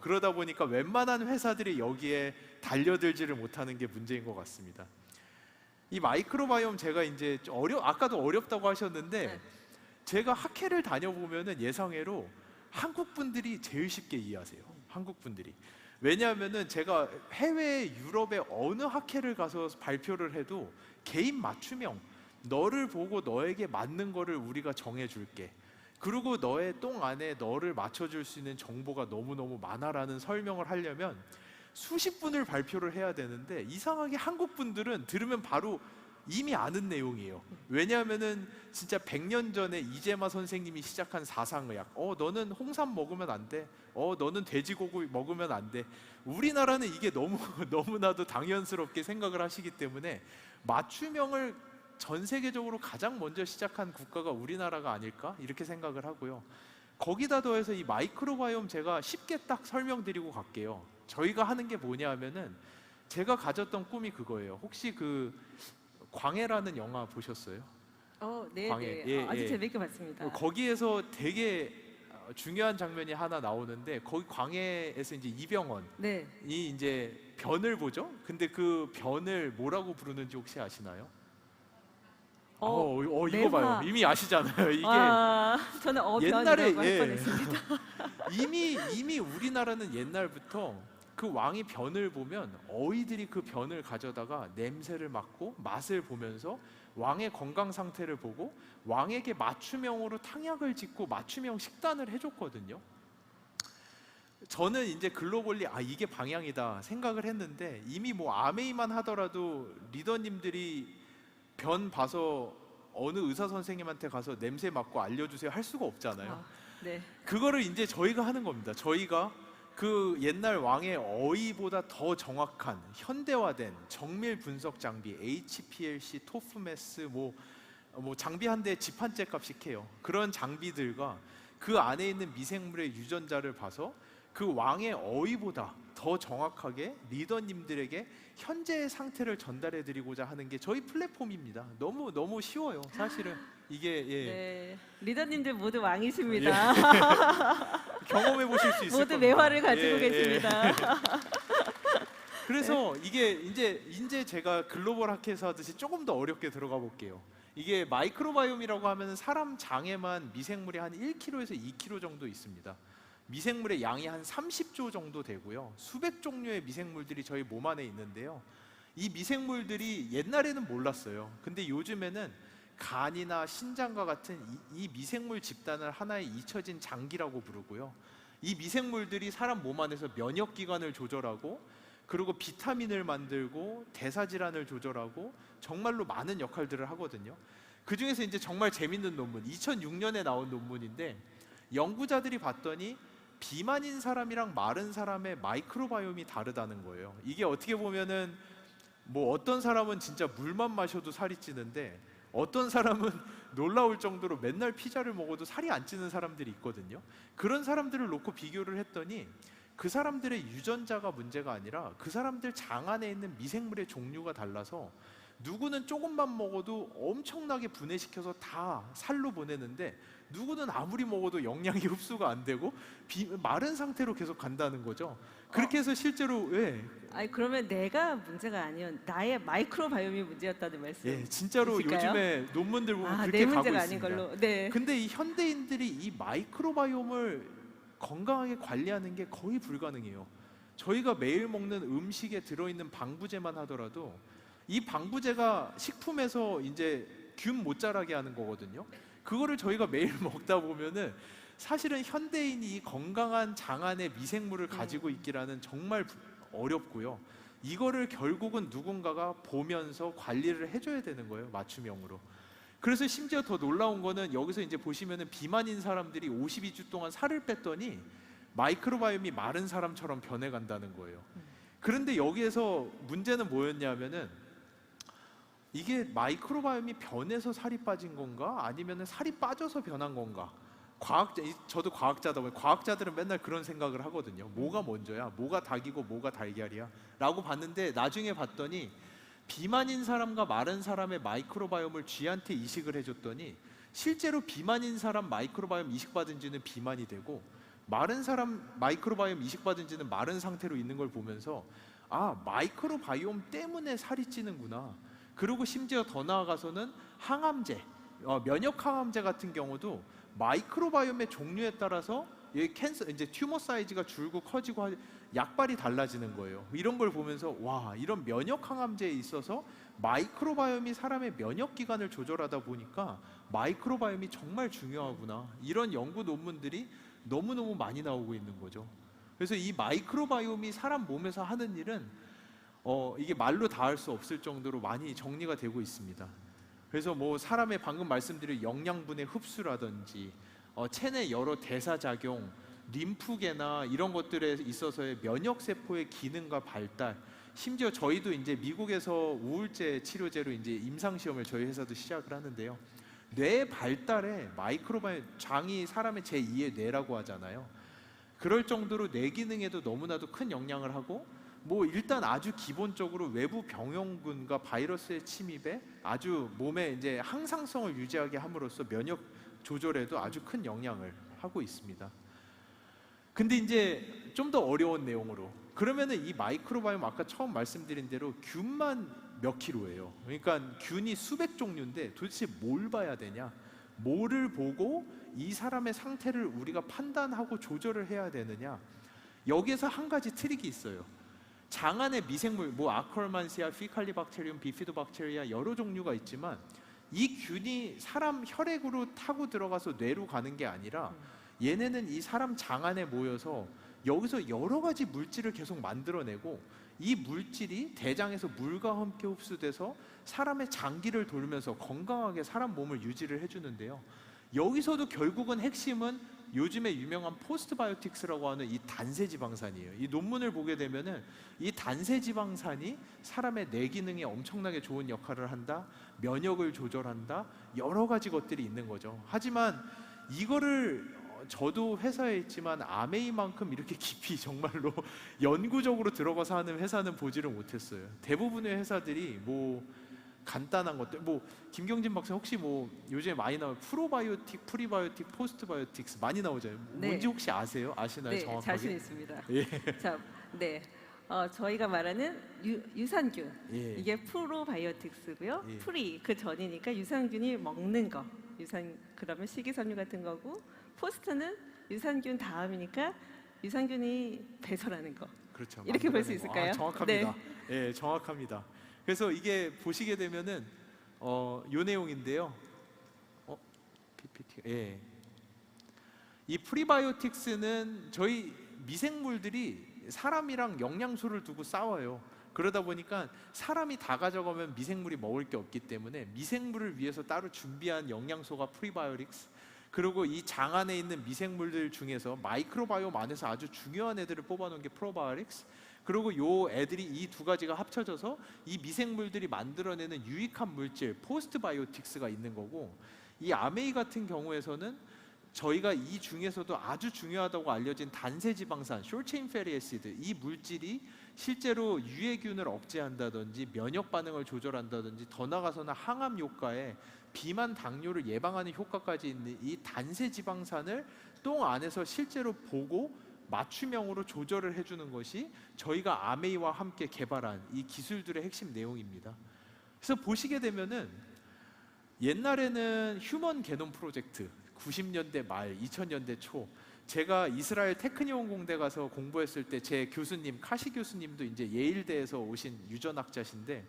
그러다 보니까 웬만한 회사들이 여기에 달려들지를 못하는 게 문제인 것 같습니다. 이 마이크로바이옴 제가 이제 아까도 어렵다고 하셨는데 네. 제가 학회를 다녀보면은 예상외로 한국 분들이 제일 쉽게 이해하세요. 한국 분들이. 왜냐하면은 제가 해외 유럽의 어느 학회를 가서 발표를 해도 개인 맞춤형, 너를 보고 너에게 맞는 거를 우리가 정해줄게, 그리고 너의 똥 안에 너를 맞춰줄 수 있는 정보가 너무너무 많아라는 설명을 하려면 수십 분을 발표를 해야 되는데, 이상하게 한국 분들은 들으면 바로 이미 아는 내용이에요. 왜냐하면은 진짜 100년 전에 이재마 선생님이 시작한 사상의학, 너는 홍삼 먹으면 안 돼, 너는 돼지고기 먹으면 안 돼. 우리나라는 이게 너무 너무나도 당연스럽게 생각을 하시기 때문에 맞춤형을 전 세계적으로 가장 먼저 시작한 국가가 우리나라가 아닐까 이렇게 생각을 하고요. 거기다 더해서 이 마이크로바이옴 제가 쉽게 딱 설명드리고 갈게요. 저희가 하는 게 뭐냐 하면은, 제가 가졌던 꿈이 그거예요. 혹시 그 광해라는 영화 보셨어요? 네, 광해. 네. 아주 재밌게 봤습니다. 거기에서 되게 중요한 장면이 하나 나오는데, 거기 광해에서 이제 이병헌이 네. 이제 변을 보죠. 근데 그 변을 뭐라고 부르는지 혹시 아시나요? 이거 매화. 봐요. 이미 아시잖아요. 이게 저는 옛날에 변이라고 할 뻔했습니다. 이미 우리나라는 옛날부터 그 왕이 변을 보면 어이들이 그 변을 가져다가 냄새를 맡고 맛을 보면서 왕의 건강 상태를 보고 왕에게 맞춤형으로 탕약을 짓고 맞춤형 식단을 해줬거든요. 저는 이제 글로벌리 이게 방향이다 생각을 했는데, 이미 뭐 아메이만 하더라도 리더님들이 변 봐서 어느 의사 선생님한테 가서 냄새 맡고 알려주세요 할 수가 없잖아요. 네. 그거를 이제 저희가 하는 겁니다. 저희가 그 옛날 왕의 어휘보다 더 정확한 현대화된 정밀 분석 장비, HPLC, 토프메스, 뭐 장비 한 대에 집 한 채 값씩 해요. 그런 장비들과 그 안에 있는 미생물의 유전자를 봐서 그 왕의 어휘보다 더 정확하게 리더님들에게 현재의 상태를 전달해 드리고자 하는 게 저희 플랫폼입니다. 너무 쉬워요, 사실은. 이게 네. 리더님들 모두 왕이십니다. 경험해 보실 수 있을 모두 겁니다. 매화를 가지고 계십니다. 그래서 이게 이제 제가 글로벌 학회에서 하듯이 조금 더 어렵게 들어가 볼게요. 이게 마이크로바이옴이라고 하면 사람 장에만 미생물이 한 1kg에서 2kg 정도 있습니다. 미생물의 양이 한 30조 정도 되고요. 수백 종류의 미생물들이 저희 몸 안에 있는데요. 이 미생물들이 옛날에는 몰랐어요. 근데 요즘에는 간이나 신장과 같은 이 미생물 집단을 하나의 잊혀진 장기라고 부르고요. 이 미생물들이 사람 몸 안에서 면역 기관을 조절하고, 그리고 비타민을 만들고 대사질환을 조절하고 정말로 많은 역할들을 하거든요. 그 중에서 이제 정말 재밌는 논문, 2006년에 나온 논문인데, 연구자들이 봤더니 비만인 사람이랑 마른 사람의 마이크로바이옴이 다르다는 거예요. 이게 어떻게 보면은 뭐 어떤 사람은 진짜 물만 마셔도 살이 찌는데, 어떤 사람은 놀라울 정도로 맨날 피자를 먹어도 살이 안 찌는 사람들이 있거든요. 그런 사람들을 놓고 비교를 했더니 그 사람들의 유전자가 문제가 아니라 그 사람들 장 안에 있는 미생물의 종류가 달라서, 누구는 조금만 먹어도 엄청나게 분해시켜서 다 살로 보내는데, 누구는 아무리 먹어도 영양이 흡수가 안 되고 마른 상태로 계속 간다는 거죠. 그렇게 해서 실제로 그러면 내가 문제가 아니었, 나의 마이크로바이옴이 문제였다는 말씀. 진짜로 요즘에 논문들 보면 그렇게 내 가고 문제가 있습니다. 아닌 걸로. 네. 근데 이 현대인들이 이 마이크로바이옴을 건강하게 관리하는 게 거의 불가능해요. 저희가 매일 먹는 음식에 들어있는 방부제만 하더라도, 이 방부제가 식품에서 이제 균 못 자라게 하는 거거든요. 그거를 저희가 매일 먹다 보면은 사실은 현대인이 건강한 장 안에 미생물을 가지고 있기라는 정말 어렵고요. 이거를 결국은 누군가가 보면서 관리를 해줘야 되는 거예요, 맞춤형으로. 그래서 심지어 더 놀라운 거는, 여기서 이제 보시면은 비만인 사람들이 52주 동안 살을 뺐더니 마이크로바이옴이 마른 사람처럼 변해간다는 거예요. 그런데 여기에서 문제는 뭐였냐면은, 이게 마이크로바이옴이 변해서 살이 빠진 건가, 아니면 살이 빠져서 변한 건가? 저도 과학자다 보니 과학자들은 맨날 그런 생각을 하거든요. 뭐가 먼저야? 뭐가 닭이고 뭐가 달걀이야? 라고 봤는데, 나중에 봤더니 비만인 사람과 마른 사람의 마이크로바이옴을 쥐한테 이식을 해줬더니 실제로 비만인 사람 마이크로바이옴 이식받은 쥐는 비만이 되고, 마른 사람 마이크로바이옴 이식받은 지는 마른 상태로 있는 걸 보면서 아, 마이크로바이옴 때문에 살이 찌는구나. 그리고 심지어 더 나아가서는 항암제, 면역 항암제 같은 경우도 마이크로바이옴의 종류에 따라서 이 캔서 이제 튜머 사이즈가 줄고 커지고 약발이 달라지는 거예요. 이런 걸 보면서 와, 이런 면역 항암제에 있어서 마이크로바이옴이 사람의 면역 기관을 조절하다 보니까 마이크로바이옴이 정말 중요하구나. 이런 연구 논문들이 너무너무 많이 나오고 있는 거죠. 그래서 이 마이크로바이옴이 사람 몸에서 하는 일은 이게 말로 다 할 수 없을 정도로 많이 정리가 되고 있습니다. 그래서 뭐 사람의 방금 말씀드린 영양분의 흡수라든지 체내 여러 대사작용, 림프계나 이런 것들에 있어서의 면역세포의 기능과 발달, 심지어 저희도 이제 미국에서 우울제 치료제로 이제 임상시험을 저희 회사도 시작을 하는데요. 뇌 발달에 마이크로바이옴, 장이 사람의 제2의 뇌라고 하잖아요. 그럴 정도로 뇌 기능에도 너무나도 큰 영향을 하고, 뭐 일단 아주 기본적으로 외부 병용균과 바이러스의 침입에 아주 몸에 이제 항상성을 유지하게 함으로써 면역 조절에도 아주 큰 영향을 하고 있습니다. 근데 이제 좀 더 어려운 내용으로, 그러면은 이 마이크로바이옴 아까 처음 말씀드린 대로 균만 몇 킬로예요. 그러니까 균이 수백 종류인데 도대체 뭘 봐야 되냐? 뭐를 보고 이 사람의 상태를 우리가 판단하고 조절을 해야 되느냐? 여기에서 한 가지 트릭이 있어요. 장 안의 미생물, 뭐 아크로만시아, 피칼리박테리움, 비피도박테리아 여러 종류가 있지만 이 균이 사람 혈액으로 타고 들어가서 뇌로 가는 게 아니라 얘네는 이 사람 장 안에 모여서 여기서 여러 가지 물질을 계속 만들어내고 이 물질이 대장에서 물과 함께 흡수돼서 사람의 장기를 돌면서 건강하게 사람 몸을 유지를 해주는데요. 여기서도 결국은 핵심은 요즘에 유명한 포스트바이오틱스라고 하는 이 단세지방산이에요. 이 논문을 보게 되면은 이 단세지방산이 사람의 뇌 기능에 엄청나게 좋은 역할을 한다, 면역을 조절한다, 여러 가지 것들이 있는 거죠. 하지만 이거를 저도 회사에 있지만 아메이만큼 이렇게 깊이 정말로 연구적으로 들어가서 하는 회사는 보지를 못했어요. 대부분의 회사들이 뭐 간단한 것들, 뭐 김경진 박사 혹시 뭐 요즘에 많이 나오는 프로바이오틱, 프리바이오틱, 포스트바이오틱스 많이 나오잖아요. 네. 뭔지 혹시 아세요? 아시나요? 네, 정확하게? 자신 있습니다. 예. 자, 네. 저희가 말하는 유산균, 예. 이게 프로바이오틱스고요. 예. 프리, 그 전이니까 유산균이 먹는 거. 그러면 식이섬유 같은 거고, 포스트는 유산균 다음이니까 유산균이 배설하는 거. 그렇죠. 이렇게 볼 수 만들어내고. 있을까요? 정확합니다. 예, 정확합니다. 그래서 이게 보시게 되면은 요 내용인데요. PPT. 예. 이 프리바이오틱스는 저희 미생물들이 사람이랑 영양소를 두고 싸워요. 그러다 보니까 사람이 다 가져가면 미생물이 먹을 게 없기 때문에 미생물을 위해서 따로 준비한 영양소가 프리바이오틱스. 그리고 이 장 안에 있는 미생물들 중에서 마이크로바이옴 안에서 아주 중요한 애들을 뽑아놓은 게 프로바이오틱스. 그리고 요 애들이 이 두 가지가 합쳐져서 이 미생물들이 만들어내는 유익한 물질 포스트바이오틱스가 있는 거고, 이 아메이 같은 경우에서는 저희가 이 중에서도 아주 중요하다고 알려진 단세지방산 숄체인 패리 애시드, 이 물질이 실제로 유해균을 억제한다든지 면역 반응을 조절한다든지 더 나아가서는 항암 효과에 비만 당뇨를 예방하는 효과까지 있는 이 단세지방산을 똥 안에서 실제로 보고 맞춤형으로 조절을 해주는 것이 저희가 아메이와 함께 개발한 이 기술들의 핵심 내용입니다. 그래서 보시게 되면은 옛날에는 휴먼 게놈 프로젝트 90년대 말 2000년대 초, 제가 이스라엘 테크니온 공대 가서 공부했을 때 제 교수님 카시 교수님도 이제 예일대에서 오신 유전학자신데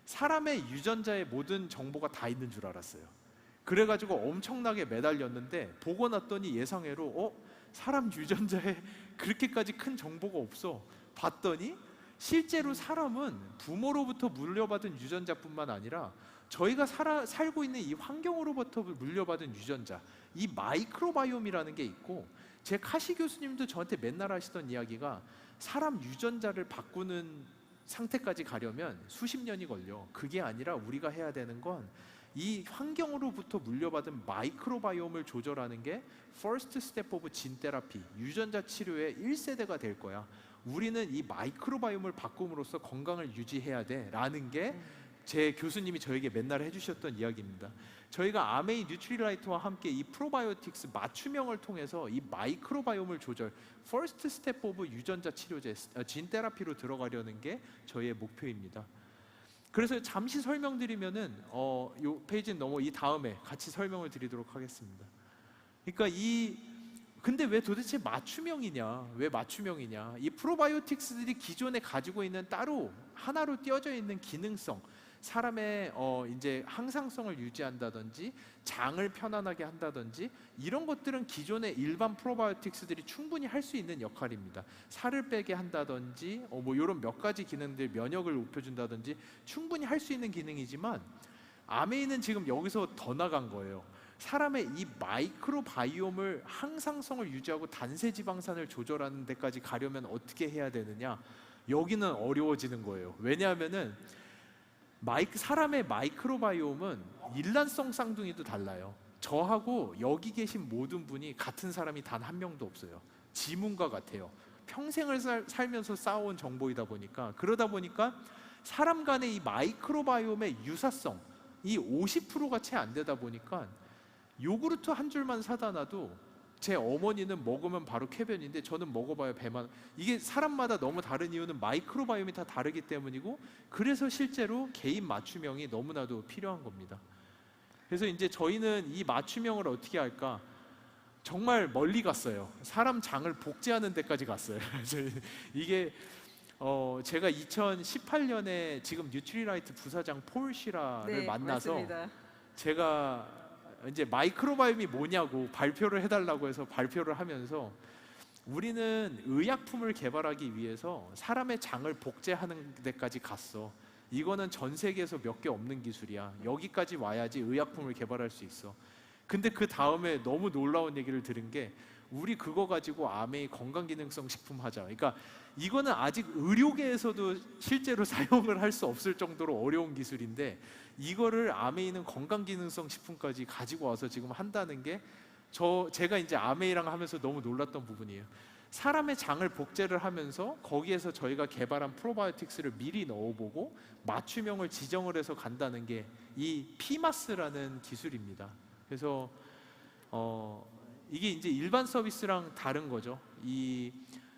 사람의 유전자의 모든 정보가 다 있는 줄 알았어요. 그래가지고 엄청나게 매달렸는데 보고 났더니 예상외로 사람 유전자에 그렇게까지 큰 정보가 없어. 봤더니 실제로 사람은 부모로부터 물려받은 유전자뿐만 아니라 저희가 살고 있는 이 환경으로부터 물려받은 유전자, 이 마이크로바이옴이라는 게 있고, 제 카시 교수님도 저한테 맨날 하시던 이야기가 사람 유전자를 바꾸는 상태까지 가려면 수십 년이 걸려. 그게 아니라 우리가 해야 되는 건 이 환경으로부터 물려받은 마이크로바이옴을 조절하는 게 first step of gene therapy, 유전자 치료의 1세대가 될 거야. 우리는 이 마이크로바이옴을 바꿈으로써 건강을 유지해야 돼 라는 게 제 교수님이 저에게 맨날 해주셨던 이야기입니다. 저희가 아메이 뉴트리라이트와 함께 이 프로바이오틱스 맞춤형을 통해서 이 마이크로바이옴을 조절, 퍼스트 스텝 오브 유전자 치료제, 진 테라피로 들어가려는 게 저희의 목표입니다. 그래서 잠시 설명드리면은 요 페이지 넘어 이 다음에 같이 설명을 드리도록 하겠습니다. 그러니까 근데 왜 도대체 맞춤형이냐? 왜 맞춤형이냐? 이 프로바이오틱스들이 기존에 가지고 있는 따로 하나로 띄어져 있는 기능성, 사람의 이제 항상성을 유지한다든지 장을 편안하게 한다든지 이런 것들은 기존의 일반 프로바이오틱스들이 충분히 할 수 있는 역할입니다. 살을 빼게 한다든지 뭐 이런 몇 가지 기능들, 면역을 높여준다든지 충분히 할 수 있는 기능이지만 아메이는 지금 여기서 더 나간 거예요. 사람의 이 마이크로바이옴을 항상성을 유지하고 단세지방산을 조절하는 데까지 가려면 어떻게 해야 되느냐? 여기는 어려워지는 거예요. 왜냐하면은 사람의 마이크로바이옴은 일란성 쌍둥이도 달라요. 저하고 여기 계신 모든 분이 같은 사람이 단 한 명도 없어요. 지문과 같아요. 평생을 살면서 쌓아온 정보이다 보니까, 그러다 보니까 사람 간의 이 마이크로바이옴의 유사성, 이 50%가 채 안 되다 보니까 요구르트 한 줄만 사다 놔도 제 어머니는 먹으면 바로 쾌변인데 저는 먹어봐야 배만. 이게 사람마다 너무 다른 이유는 마이크로바이옴이 다 다르기 때문이고, 그래서 실제로 개인 맞춤형이 너무나도 필요한 겁니다. 그래서 이제 저희는 이 맞춤형을 어떻게 할까? 정말 멀리 갔어요. 사람 장을 복제하는 데까지 갔어요. 이게 제가 2018년에 지금 뉴트리라이트 부사장 폴 시라를 네, 만나서 맞습니다. 제가 이제 마이크로바이옴이 뭐냐고 발표를 해달라고 해서 발표를 하면서, 우리는 의약품을 개발하기 위해서 사람의 장을 복제하는 데까지 갔어. 이거는 전 세계에서 몇 개 없는 기술이야. 여기까지 와야지 의약품을 개발할 수 있어. 근데 그 다음에 너무 놀라운 얘기를 들은 게, 우리 그거 가지고 아메이 건강기능성 식품 하자. 그러니까 이거는 아직 의료계에서도 실제로 사용을 할 수 없을 정도로 어려운 기술인데, 이거를 아메이는 건강기능성 식품까지 가지고 와서 지금 한다는 게 제가 이제 아메이랑 하면서 너무 놀랐던 부분이에요. 사람의 장을 복제를 하면서 거기에서 저희가 개발한 프로바이오틱스를 미리 넣어보고 맞춤형을 지정을 해서 간다는 게 이 피마스라는 기술입니다. 그래서 이게 이제 일반 서비스랑 다른 거죠. 이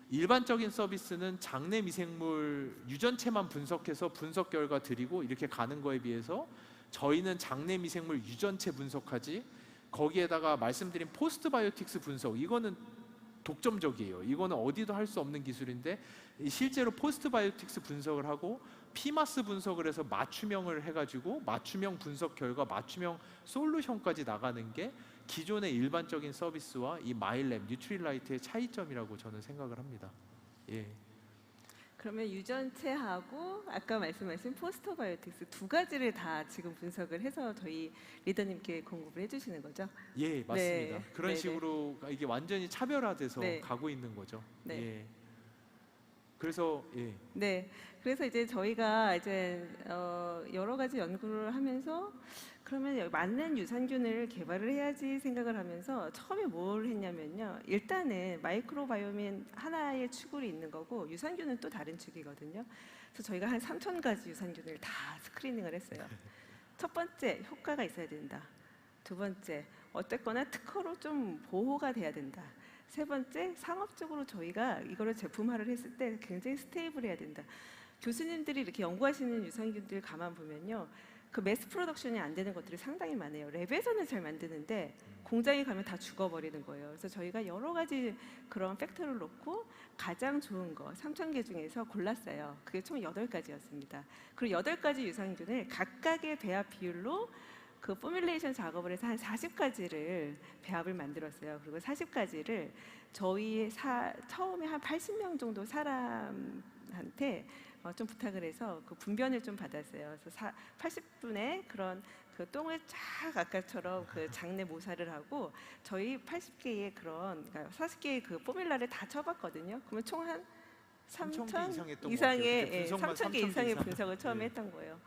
일반적인 서비스는 장내 미생물 유전체만 분석해서 분석 결과 드리고 이렇게 가는 거에 비해서 저희는 장내 미생물 유전체 분석하지, 거기에다가 말씀드린 포스트 바이오틱스 분석, 이거는 독점적이에요. 이거는 어디도 할 수 없는 기술인데, 실제로 포스트 바이오틱스 분석을 하고 피마스 분석을 해서 맞춤형을 해가지고 맞춤형 분석 결과 맞춤형 솔루션까지 나가는 게 기존의 일반적인 서비스와 이 마일랩 뉴트리라이트의 차이점이라고 저는 생각을 합니다. 예. 그러면 유전체하고 아까 말씀하신 포스터바이오틱스 두 가지를 다 지금 분석을 해서 저희 리더님께 공급을 해주시는 거죠? 예, 맞습니다. 네. 그런 네네. 식으로 이게 완전히 차별화돼서 네. 가고 있는 거죠. 네. 예. 그래서 네. 그래서 이제 저희가 이제 여러 가지 연구를 하면서 그러면 맞는 유산균을 개발을 해야지 생각을 하면서 처음에 뭘 했냐면요. 일단은 마이크로바이옴인 하나의 축으로 있는 거고 유산균은 또 다른 축이거든요. 그래서 저희가 한 3,000가지 유산균을 다 스크리닝을 했어요. 첫 번째, 효과가 있어야 된다. 두 번째, 어쨌거나 특허로 좀 보호가 돼야 된다. 세 번째, 상업적으로 저희가 이거를 제품화를 했을 때 굉장히 스테이블해야 된다. 교수님들이 이렇게 연구하시는 유산균들 가만 보면요. 그 매스 프로덕션이 안 되는 것들이 상당히 많아요. 랩에서는 잘 만드는데 공장에 가면 다 죽어버리는 거예요. 그래서 저희가 여러 가지 그런 팩터를 놓고 가장 좋은 거 3,000개 중에서 골랐어요. 그게 총 8가지였습니다. 그리고 8가지 유산균을 각각의 배합 비율로 그 포뮬레이션 작업을 해서 한 40가지를 배합을 만들었어요. 그리고 40가지를 저희 처음에 한 80명 정도 사람한테 좀 부탁을 해서 그 분변을 좀 받았어요. 그래서 80분의 그런 그 똥을 쫙 아까처럼 그 장내 모사를 하고 저희 80개의 그러니까 40개의 그 포뮬라를 다 쳐봤거든요. 그러면 총 한 3,000 이상의 3,000개 이상의 분석을 처음에 했던 거예요.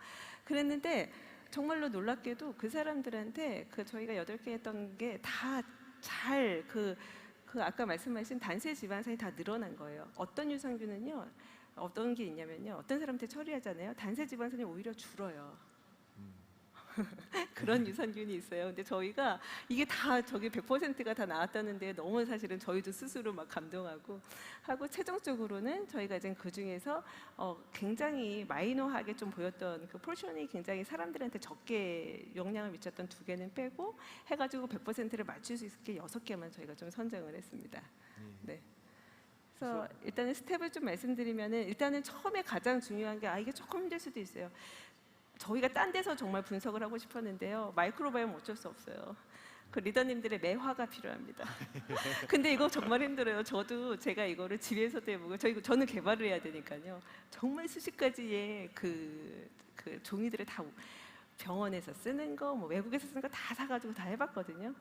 그랬는데 정말로 놀랍게도 그 사람들한테 그 저희가 8개 했던 게 다 잘 그 아까 말씀하신 단세 지방산이 다 늘어난 거예요. 어떤 유산균은요. 어떤 게 있냐면요. 어떤 사람한테 처리하잖아요. 단세 지방산이 오히려 줄어요. 그런 유산균이 있어요. 근데 저희가 이게 다 저기 100%가 다 나왔다는데 너무 사실은 저희도 스스로 막 감동하고 하고 최종적으로는 저희가 이제 그 중에서 굉장히 마이너하게 좀 보였던 그 포션이 굉장히 사람들한테 적게 영향을 미쳤던 2개는 빼고 해가지고 100%를 맞출 수 있게 6개만 저희가 좀 선정을 했습니다. 네. 그래서 일단은 스텝을 좀 말씀드리면은 일단은 처음에 가장 중요한 게 이게 조금 힘들 수도 있어요. 저희가 딴 데서 정말 분석을 하고 싶었는데요. 마이크로바이옴 어쩔 수 없어요. 그 리더님들의 매화가 필요합니다. 근데 이거 정말 힘들어요. 저도 제가 이거를 집에서도 해보고 저는 개발을 해야 되니까요. 정말 수십 가지의 그 종이들을 다 병원에서 쓰는 거, 뭐 외국에서 쓰는 거 다 사가지고 다 해봤거든요.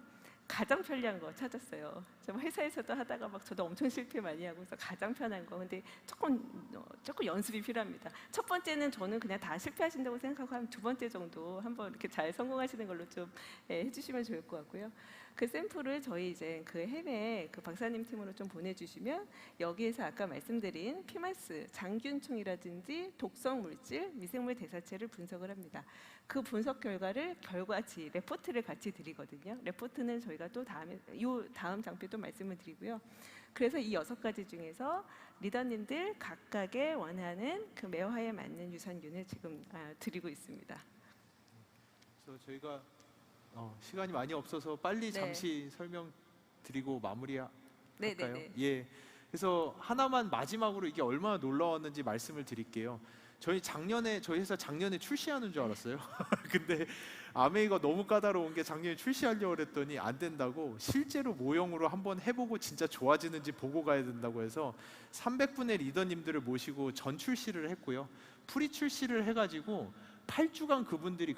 가장 편리한 거 찾았어요. 좀 회사에서도 하다가 막 저도 엄청 실패 많이 하고 그래서 가장 편한 거. 근데 조금 연습이 필요합니다. 첫 번째는 저는 그냥 다 실패하신다고 생각하고 한 2번째 정도 한번 이렇게 잘 성공하시는 걸로 좀 해주시면 좋을 것 같고요. 그 샘플을 저희 이제 그 해외 그 박사님 팀으로 좀 보내주시면 여기에서 아까 말씀드린 피마스, 장균총이라든지 독성 물질, 미생물 대사체를 분석을 합니다. 그 분석 결과를 결과지 레포트를 같이 드리거든요. 레포트는 저희가 또 다음 장표 또 말씀을 드리고요. 그래서 이 6가지 중에서 리더님들 각각의 원하는 그 매화에 맞는 유산균을 지금 드리고 있습니다. 그래서 저희가 시간이 많이 없어서 빨리 네. 잠시 설명드리고 마무리할까요? 네네네. 예. 그래서 하나만 마지막으로 이게 얼마나 놀라웠는지 말씀을 드릴게요. 저희 회사 작년에 출시하는 줄 알았어요. 근데 아메이가 너무 까다로운 게 작년에 출시하려고 그랬더니 안 된다고 실제로 모형으로 한번 해보고 진짜 좋아지는지 보고 가야 된다고 해서 300분의 리더님들을 모시고 전 출시를 했고요. 프리 출시를 해가지고 8주간 그분들이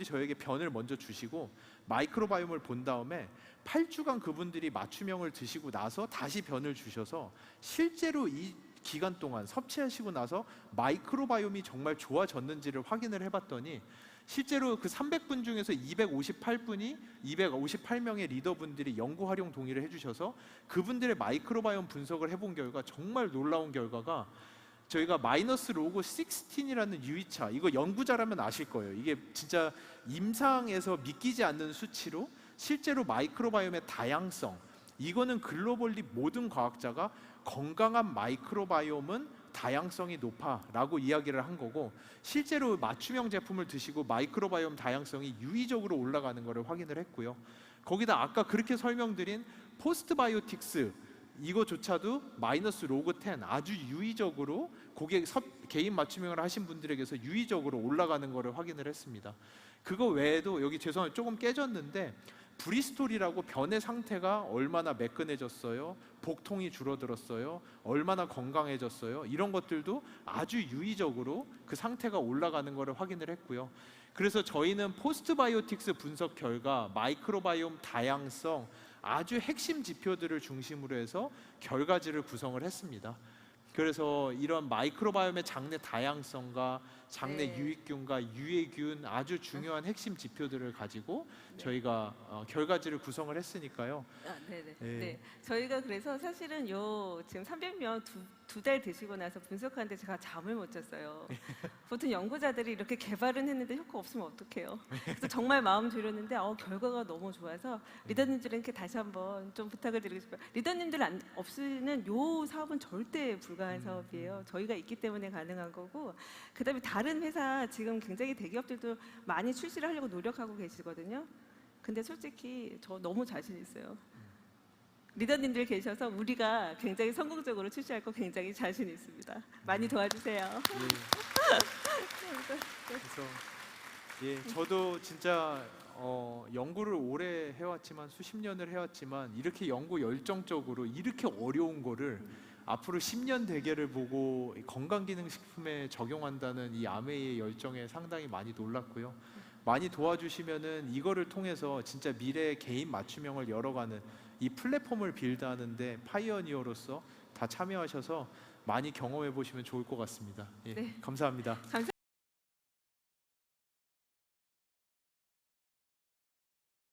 저에게 변을 먼저 주시고 마이크로바이옴을 본 다음에 8주간 그분들이 맞춤형을 드시고 나서 다시 변을 주셔서 실제로 이 기간 동안 섭취하시고 나서 마이크로바이옴이 정말 좋아졌는지를 확인을 해봤더니 실제로 그 300분 중에서 258명의 리더분들이 연구 활용 동의를 해주셔서 그분들의 마이크로바이옴 분석을 해본 결과 정말 놀라운 결과가 저희가 마이너스 로고 16이라는 유의차, 이거 연구자라면 아실 거예요. 이게 진짜 임상에서 믿기지 않는 수치로 실제로 마이크로바이옴의 다양성, 이거는 글로벌리 모든 과학자가 건강한 마이크로바이옴은 다양성이 높아라고 이야기를 한 거고, 실제로 맞춤형 제품을 드시고 마이크로바이옴 다양성이 유의적으로 올라가는 것을 확인을 했고요. 거기다 아까 그렇게 설명드린 포스트바이오틱스, 이거조차도 마이너스 로그 10 아주 유의적으로 개인 맞춤형을 하신 분들에게서 유의적으로 올라가는 것을 확인을 했습니다. 그거 외에도 여기 죄송해요, 조금 깨졌는데 브리스톨이라고 변의 상태가 얼마나 매끈해졌어요, 복통이 줄어들었어요, 얼마나 건강해졌어요, 이런 것들도 아주 유의적으로 그 상태가 올라가는 것을 확인을 했고요. 그래서 저희는 포스트바이오틱스 분석 결과 마이크로바이옴 다양성 아주 핵심 지표들을 중심으로 해서 결과지를 구성을 했습니다. 그래서 이런 마이크로바이옴의 장내 다양성과 장내 네. 유익균과 유해균 아주 중요한 핵심 지표들을 가지고 저희가 결과지를 구성을 했으니까요. 네네. 네. 네. 저희가 그래서 사실은 지금 300명 두 달 드시고 나서 분석하는데 제가 잠을 못 잤어요. 보통 연구자들이 이렇게 개발은 했는데 효과 없으면 어떡해요. 그래서 정말 마음 졸였는데 결과가 너무 좋아서 리더님들에게 다시 한번 좀 부탁을 드리고 싶어요. 리더님들 없이는 이 사업은 절대 불가한 사업이에요. 저희가 있기 때문에 가능한 거고, 그다음에 다른 회사 지금 굉장히 대기업들도 많이 출시를 하려고 노력하고 계시거든요. 근데 솔직히 저 너무 자신 있어요. 리더님들 계셔서 우리가 굉장히 성공적으로 출시할 거 굉장히 자신 있습니다. 많이 도와주세요. 그래서 저도 진짜 연구를 오래 해왔지만 수십 년을 해왔지만 이렇게 연구 열정적으로 이렇게 어려운 거를 앞으로 10년 대계를 보고 건강기능식품에 적용한다는 이 아메이의 열정에 상당히 많이 놀랐고요. 많이 도와주시면은 이거를 통해서 진짜 미래의 개인 맞춤형을 열어가는 이 플랫폼을 빌드하는데 파이어니어로서 다 참여하셔서 많이 경험해 보시면 좋을 것 같습니다. 예, 네. 감사합니다.